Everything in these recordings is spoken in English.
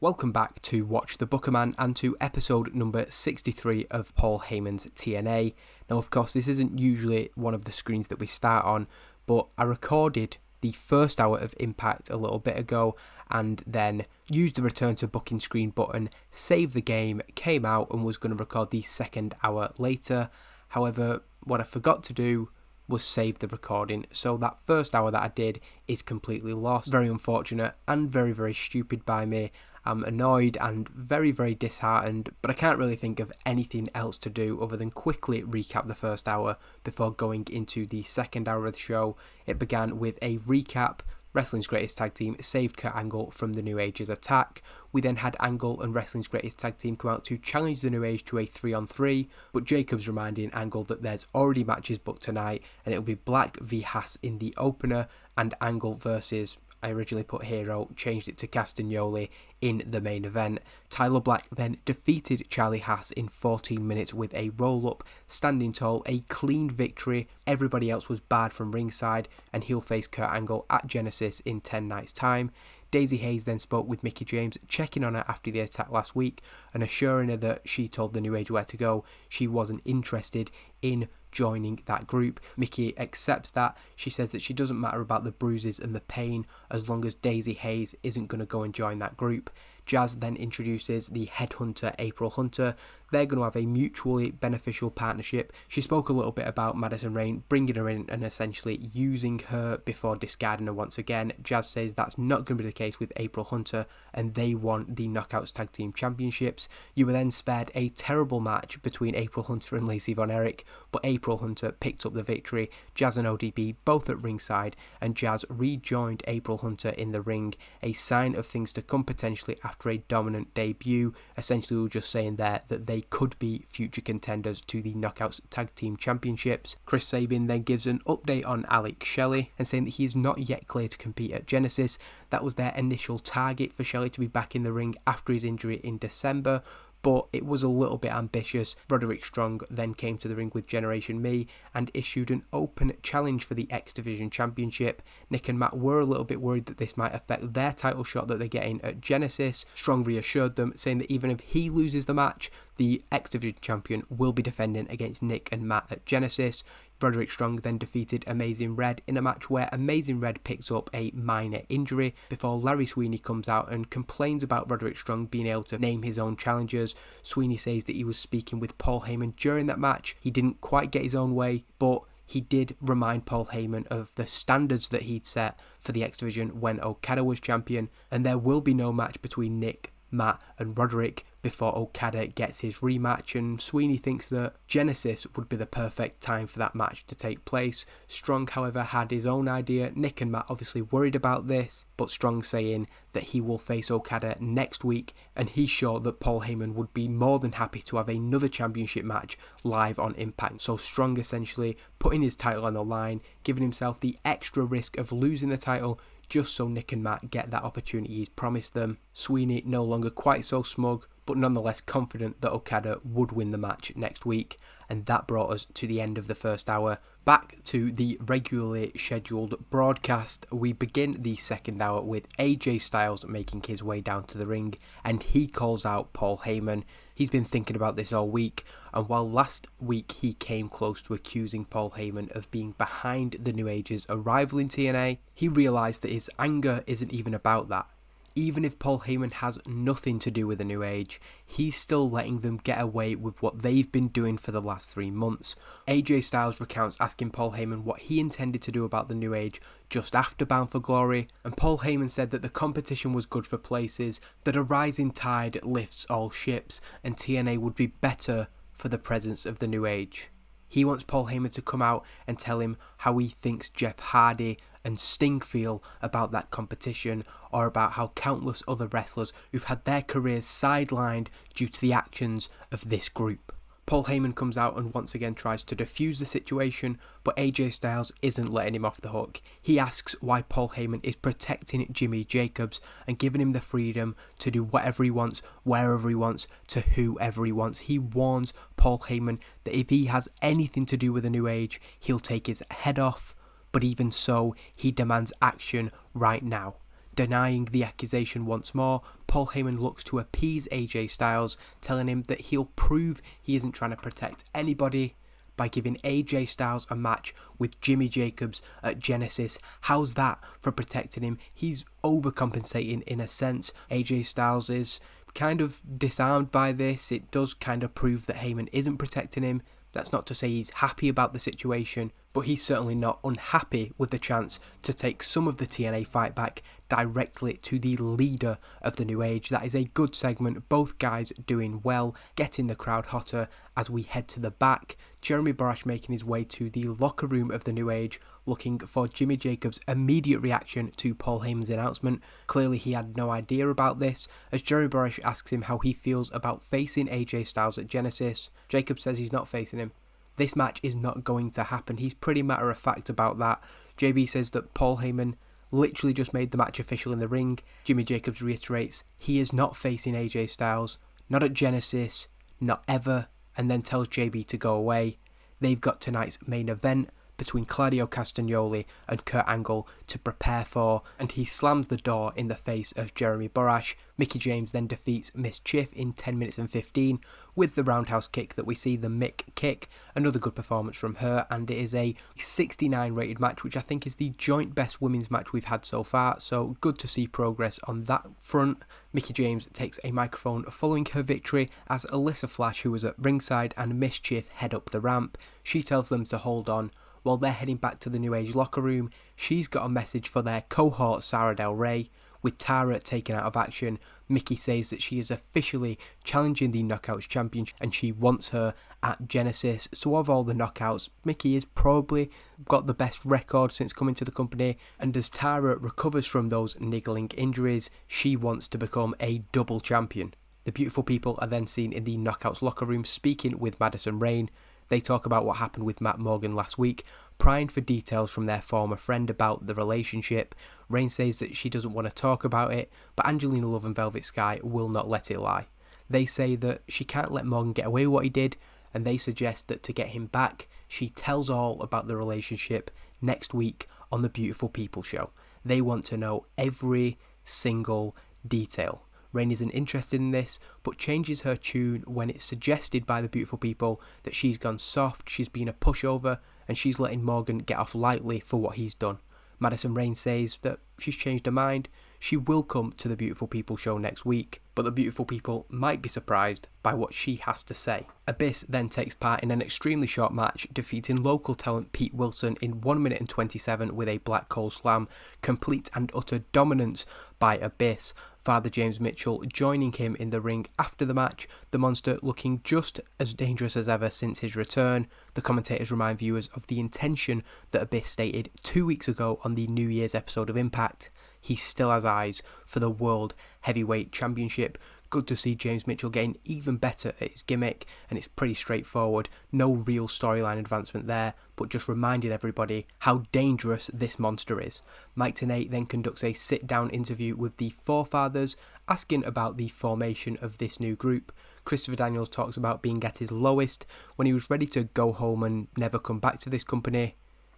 Welcome back to Watch the Bookerman and to episode number 63 of Paul Heyman's TNA. Now, of course, this isn't usually one of the screens that we start on, but I recorded the first hour of Impact a little bit ago and then used the return to booking screen button, saved the game, came out and was going to record the second hour later. However, what I forgot to do was save the recording, so that first hour that I did is completely lost. Very unfortunate and very, very stupid by me. I'm annoyed and very, very disheartened, but I can't really think of anything else to do other than quickly recap the first hour before going into the second hour of the show. It began with a recap. Wrestling's Greatest Tag Team saved Kurt Angle from the New Age's attack. We then had Angle and Wrestling's Greatest Tag Team come out to challenge the New Age to a 3-on-3, but Jacobs reminding Angle that there's already matches booked tonight, and it'll be Black v Haas in the opener, and Angle versus, I originally put Hero, changed it to Castagnoli in the main event. Tyler Black then defeated Charlie Haas in 14 minutes with a roll-up, standing tall, a clean victory. Everybody else was barred from ringside, and he'll face Kurt Angle at Genesis in 10 nights' time. Daisy Hayes then spoke with Mickie James, checking on her after the attack last week and assuring her that she told the New Age where to go. She wasn't interested in joining that group. Mickie accepts that. She says that she doesn't matter about the bruises and the pain as long as Daisy Hayes isn't going to go and join that group. Jazz then introduces the headhunter April Hunter. They're going to have a mutually beneficial partnership. She spoke a little bit about Madison Rayne, bringing her in and essentially using her before discarding her once again. Jazz says that's not going to be the case with April Hunter, and they won the Knockouts Tag Team Championships. You were then spared a terrible match between April Hunter and Lacey Von Erich, but April Hunter picked up the victory. Jazz and ODB both at ringside, and Jazz rejoined April Hunter in the ring, a sign of things to come potentially after a dominant debut. Essentially, we were just saying there that they could be future contenders to the Knockouts Tag Team Championships. Chris Sabin then gives an update on Alex Shelley and saying that he is not yet clear to compete at Genesis. That was their initial target for Shelley to be back in the ring after his injury in December, but it was a little bit ambitious. Roderick Strong then came to the ring with Generation Me and issued an open challenge for the X Division Championship. Nick and Matt were a little bit worried that this might affect their title shot that they're getting at Genesis. Strong reassured them, saying that even if he loses the match, the X Division Champion will be defending against Nick and Matt at Genesis. Roderick Strong then defeated Amazing Red in a match where Amazing Red picks up a minor injury before Larry Sweeney comes out and complains about Roderick Strong being able to name his own challengers. Sweeney says that he was speaking with Paul Heyman during that match. He didn't quite get his own way, but he did remind Paul Heyman of the standards that he'd set for the X Division when Okada was champion, and there will be no match between Nick, Matt and Roderick before Okada gets his rematch, and Sweeney thinks that Genesis would be the perfect time for that match to take place. Strong, however, had his own idea. Nick and Matt obviously worried about this, but Strong saying that he will face Okada next week, and he's sure that Paul Heyman would be more than happy to have another championship match live on Impact. So Strong essentially putting his title on the line, giving himself the extra risk of losing the title just so Nick and Matt get that opportunity he's promised them. Sweeney no longer quite so smug, but nonetheless confident that Okada would win the match next week. And that brought us to the end of the first hour. Back to the regularly scheduled broadcast. We begin the second hour with AJ Styles making his way down to the ring, and he calls out Paul Heyman. He's been thinking about this all week, and while last week he came close to accusing Paul Heyman of being behind the New Age's arrival in TNA, he realised that his anger isn't even about that. Even if Paul Heyman has nothing to do with the New Age, he's still letting them get away with what they've been doing for the last 3 months. AJ Styles recounts asking Paul Heyman what he intended to do about the New Age just after Bound for Glory, and Paul Heyman said that the competition was good for places, that a rising tide lifts all ships, and TNA would be better for the presence of the New Age. He wants Paul Heyman to come out and tell him how he thinks Jeff Hardy and Sting feel about that competition, or about how countless other wrestlers who've had their careers sidelined due to the actions of this group. Paul Heyman comes out and once again tries to defuse the situation, but AJ Styles isn't letting him off the hook. He asks why Paul Heyman is protecting Jimmy Jacobs and giving him the freedom to do whatever he wants, wherever he wants, to whoever he wants. He warns Paul Heyman that if he has anything to do with the New Age, he'll take his head off. But even so, he demands action right now. Denying the accusation once more, Paul Heyman looks to appease AJ Styles, telling him that he'll prove he isn't trying to protect anybody by giving AJ Styles a match with Jimmy Jacobs at Genesis. How's that for protecting him? He's overcompensating in a sense. AJ Styles is kind of disarmed by this. It does kind of prove that Heyman isn't protecting him. That's not to say he's happy about the situation, but he's certainly not unhappy with the chance to take some of the TNA fight back directly to the leader of the New Age. That is a good segment, both guys doing well, getting the crowd hotter as we head to the back. Jeremy Borash making his way to the locker room of the New Age, looking for Jimmy Jacobs' immediate reaction to Paul Heyman's announcement. Clearly he had no idea about this, as Jeremy Borash asks him how he feels about facing AJ Styles at Genesis. Jacobs says he's not facing him. This match is not going to happen. He's pretty matter-of-fact about that. JB says that Paul Heyman literally just made the match official in the ring. Jimmy Jacobs reiterates he is not facing AJ Styles, not at Genesis, not ever, and then tells JB to go away. They've got tonight's main event between Claudio Castagnoli and Kurt Angle to prepare for, and he slams the door in the face of Jeremy Borash. Mickie James then defeats Miss Chiff in 10 minutes and 15 with the roundhouse kick that we see, the Mick kick. Another good performance from her, and it is a 69 rated match, which I think is the joint best women's match we've had so far, so good to see progress on that front. Mickie James takes a microphone following her victory as Alyssa Flash, who was at ringside, and Miss Chiff head up the ramp. She tells them to hold on. While they're heading back to the New Age locker room, she's got a message for their cohort Sarah Del Rey. With Tara taken out of action, Mickie says that she is officially challenging the Knockouts champion and she wants her at Genesis. So of all the Knockouts, Mickie has probably got the best record since coming to the company, and as Tara recovers from those niggling injuries, she wants to become a double champion. The beautiful people are then seen in the Knockouts locker room speaking with Madison Rayne. They talk about what happened with Matt Morgan last week, prying for details from their former friend about the relationship. Rayne says that she doesn't want to talk about it, but Angelina Love and Velvet Sky will not let it lie. They say that she can't let Morgan get away with what he did, and they suggest that to get him back, she tells all about the relationship next week on the Beautiful People show. They want to know every single detail. Rayne isn't interested in this, but changes her tune when it's suggested by the Beautiful People that she's gone soft, she's been a pushover, and she's letting Morgan get off lightly for what he's done. Madison Rayne says that she's changed her mind. She will come to the Beautiful People show next week, but the Beautiful People might be surprised by what she has to say. Abyss then takes part in an extremely short match, defeating local talent Pete Wilson in 1 minute and 27 with a Black Coal Slam. Complete and utter dominance by Abyss. Father James Mitchell joining him in the ring after the match, the monster looking just as dangerous as ever since his return. The commentators remind viewers of the intention that Abyss stated 2 weeks ago on the New Year's episode of Impact. He still has eyes for the World Heavyweight Championship. Good to see James Mitchell getting even better at his gimmick, and it's pretty straightforward. No real storyline advancement there, but just reminded everybody how dangerous this monster is. Mike Tenay then conducts a sit-down interview with the forefathers, asking about the formation of this new group. Christopher Daniels talks about being at his lowest when he was ready to go home and never come back to this company,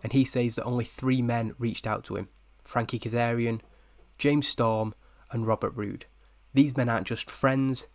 and he says that only 3 men reached out to him: Frankie Kazarian, James Storm, and Robert Roode. These men aren't just friends,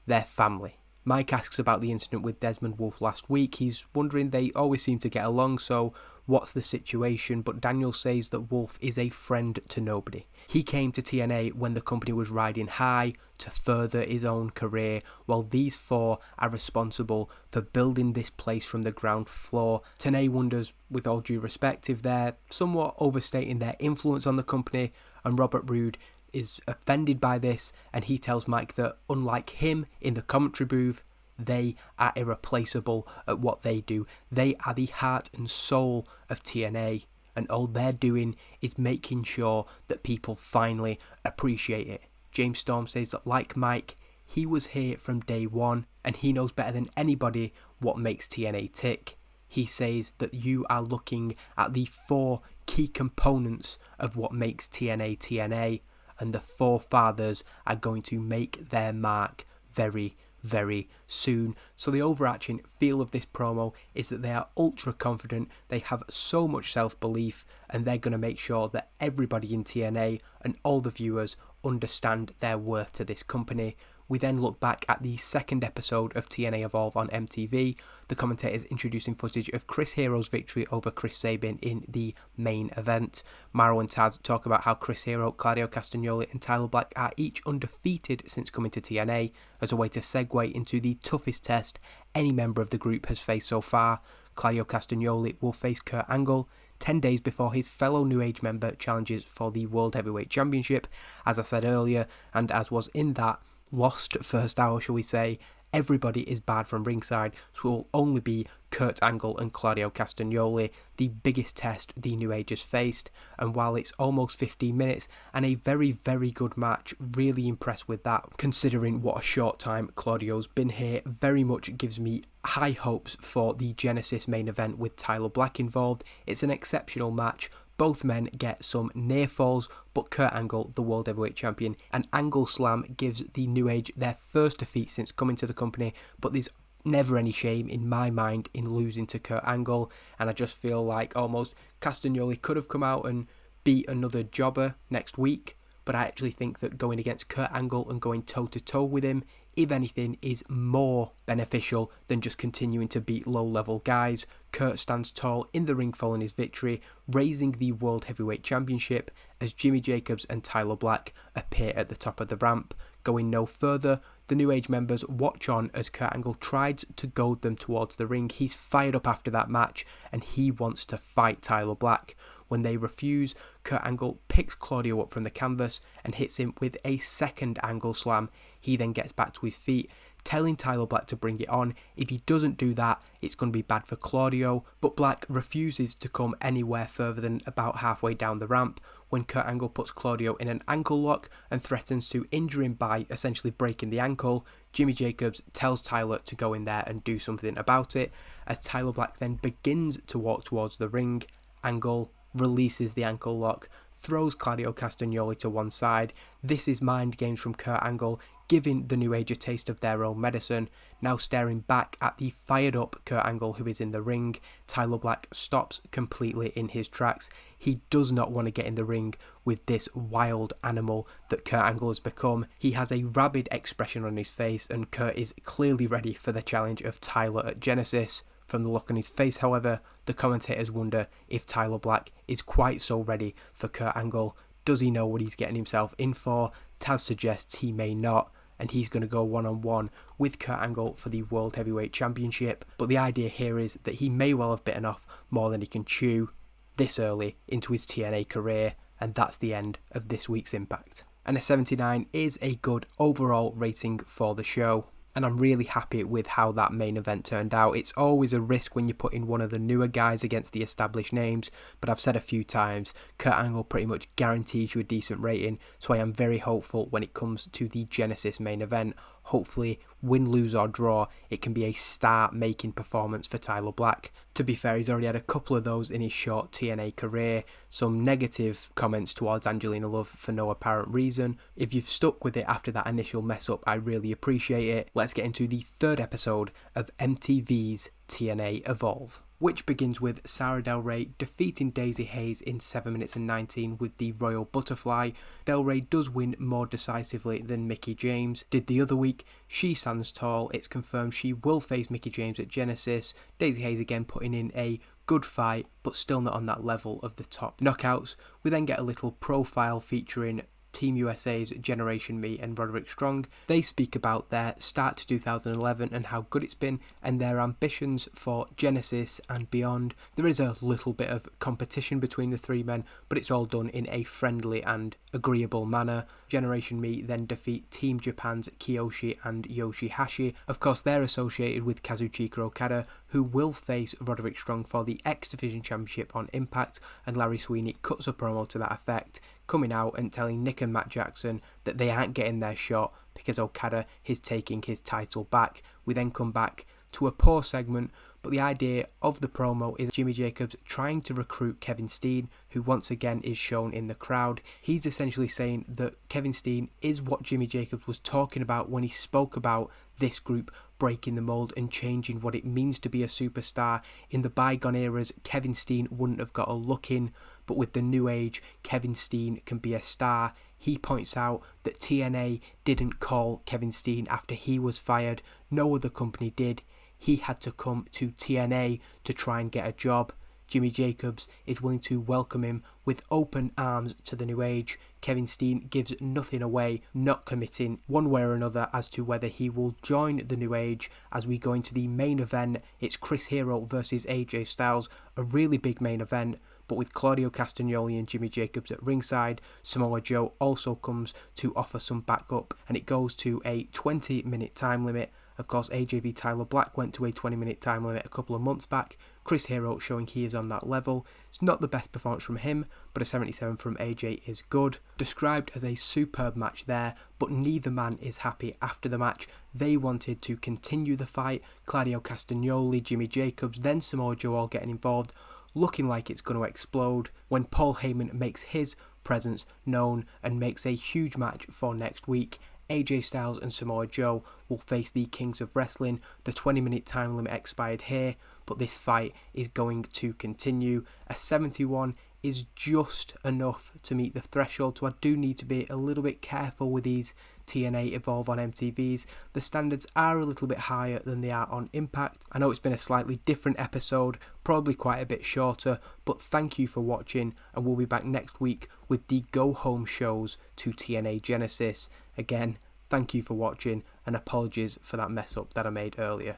they're family. Mike asks about the incident with Desmond Wolfe last week. He's wondering, they always seem to get along, so what's the situation? But Daniel says that Wolfe is a friend to nobody. He came to TNA when the company was riding high to further his own career, while these 4 are responsible for building this place from the ground floor. Tenay wonders, with all due respect, if they're somewhat overstating their influence on the company, and Robert Roode is offended by this, and he tells Mike that unlike him in the commentary booth, they are irreplaceable at what they do. They are the heart and soul of TNA, and all they're doing is making sure that people finally appreciate it. James Storm says that, like Mike, he was here from day one, and he knows better than anybody what makes TNA tick. He says that you are looking at the 4 key components of what makes TNA TNA, and the forefathers are going to make their mark very, very soon. So the overarching feel of this promo is that they are ultra confident, they have so much self-belief, and they're going to make sure that everybody in TNA and all the viewers understand their worth to this company. We then look back at the second episode of TNA Evolve on MTV, the commentators introducing footage of Chris Hero's victory over Chris Sabin in the main event. Mauro and Taz talk about how Chris Hero, Claudio Castagnoli and Tyler Black are each undefeated since coming to TNA, as a way to segue into the toughest test any member of the group has faced so far. Claudio Castagnoli will face Kurt Angle 10 days before his fellow New Age member challenges for the World Heavyweight Championship. As I said earlier, and as was in that lost first hour, shall we say, everybody is bad from ringside, so it will only be Kurt Angle and Claudio Castagnoli, the biggest test the New Age has faced. And while it's almost 15 minutes and a very, very good match, really impressed with that, considering what a short time Claudio's been here, very much gives me high hopes for the Genesis main event with Tyler Black involved. It's an exceptional match. Both men get some near falls, but Kurt Angle, the World Heavyweight Champion, an Angle Slam gives the New Age their first defeat since coming to the company, but there's never any shame in my mind in losing to Kurt Angle, and I just feel like almost Castagnoli could have come out and beat another jobber next week, but I actually think that going against Kurt Angle and going toe-to-toe with him, if anything, is more beneficial than just continuing to beat low-level guys. Kurt stands tall in the ring following his victory, raising the World Heavyweight Championship as Jimmy Jacobs and Tyler Black appear at the top of the ramp. Going no further, the New Age members watch on as Kurt Angle tries to goad them towards the ring. He's fired up after that match and he wants to fight Tyler Black. When they refuse, Kurt Angle picks Claudio up from the canvas and hits him with a second Angle Slam. He then gets back to his feet, telling Tyler Black to bring it on. If he doesn't do that, it's going to be bad for Claudio, but Black refuses to come anywhere further than about halfway down the ramp when Kurt Angle puts Claudio in an ankle lock and threatens to injure him by essentially breaking the ankle. Jimmy Jacobs tells Tyler to go in there and do something about it. As Tyler Black then begins to walk towards the ring, Angle releases the ankle lock, throws Claudio Castagnoli to one side. This is mind games from Kurt Angle, giving the New Age a taste of their own medicine. Now staring back at the fired up Kurt Angle who is in the ring, Tyler Black stops completely in his tracks. He does not want to get in the ring with this wild animal that Kurt Angle has become. He has a rabid expression on his face and Kurt is clearly ready for the challenge of Tyler at Genesis. From the look on his face, however, the commentators wonder if Tyler Black is quite so ready for Kurt Angle. Does he know what he's getting himself in for? Taz suggests he may not, and he's going to go one-on-one with Kurt Angle for the World Heavyweight Championship. But the idea here is that he may well have bitten off more than he can chew this early into his TNA career, and that's the end of this week's Impact. And a 79 is a good overall rating for the show, and I'm really happy with how that main event turned out. It's always a risk when you're putting one of the newer guys against the established names, but I've said a few times, Kurt Angle pretty much guarantees you a decent rating, so I am very hopeful when it comes to the Genesis main event. Hopefully, win, lose or draw, it can be a star-making performance for Tyler Black. To be fair, he's already had a couple of those in his short TNA career. Some negative comments towards Angelina Love for no apparent reason. If you've stuck with it after that initial mess up, I really appreciate it. Let's get into the third episode of MTV's TNA Evolve, which begins with Sarah Del Rey defeating Daisy Hayes in 7 minutes and 19 with the Royal Butterfly. Del Rey does win more decisively than Mickie James did the other week. She stands tall. It's confirmed she will face Mickie James at Genesis. Daisy Hayes again putting in a good fight, but still not on that level of the top knockouts. We then get a little profile featuring Team USA's Generation Me and Roderick Strong. They speak about their start to 2011 and how good it's been and their ambitions for Genesis and beyond. There is a little bit of competition between the three men, but it's all done in a friendly and agreeable manner. Generation Me then defeat Team Japan's Kiyoshi and Yoshihashi. Of course, they're associated with Kazuchika Okada, who will face Roderick Strong for the X Division Championship on Impact, and Larry Sweeney cuts a promo to that effect, coming out and telling Nick and Matt Jackson that they aren't getting their shot because Okada is taking his title back. We then come back to a poor segment, But the idea of the promo is Jimmy Jacobs trying to recruit Kevin Steen, who once again is shown in the crowd. He's essentially saying that Kevin Steen is what Jimmy Jacobs was talking about when he spoke about this group breaking the mold and changing what it means to be a superstar. In the bygone eras, Kevin Steen wouldn't have got a look in, but with the new age, Kevin Steen can be a star. He points out that TNA didn't call Kevin Steen after he was fired. No other company did. He had to come to TNA to try and get a job. Jimmy Jacobs is willing to welcome him with open arms to the new age. Kevin Steen gives nothing away, not committing one way or another as to whether he will join the new age. As we go into the main event, it's Chris Hero versus AJ Styles, a really big main event. But with Claudio Castagnoli and Jimmy Jacobs at ringside, Samoa Joe also comes to offer some backup, and it goes to a 20-minute time limit. Of course, AJV Tyler Black went to a 20-minute time limit a couple of months back. Chris Hero showing he is on that level. It's not the best performance from him, but a 77 from AJ is good. Described as a superb match there, but neither man is happy after the match. They wanted to continue the fight. Claudio Castagnoli, Jimmy Jacobs, then Samoa Joe all getting involved, looking like it's going to explode when Paul Heyman makes his presence known and makes a huge match for next week. AJ Styles and Samoa Joe will face the Kings of Wrestling. The 20-minute time limit expired here, but this fight is going to continue. A 71 is just enough to meet the threshold, so I do need to be a little bit careful with these TNA Evolve on MTVs. The standards are a little bit higher than they are on Impact. I know it's been a slightly different episode, probably quite a bit shorter, but thank you for watching, and we'll be back next week with the go-home shows to TNA Genesis. Again, thank you for watching, and apologies for that mess up that I made earlier.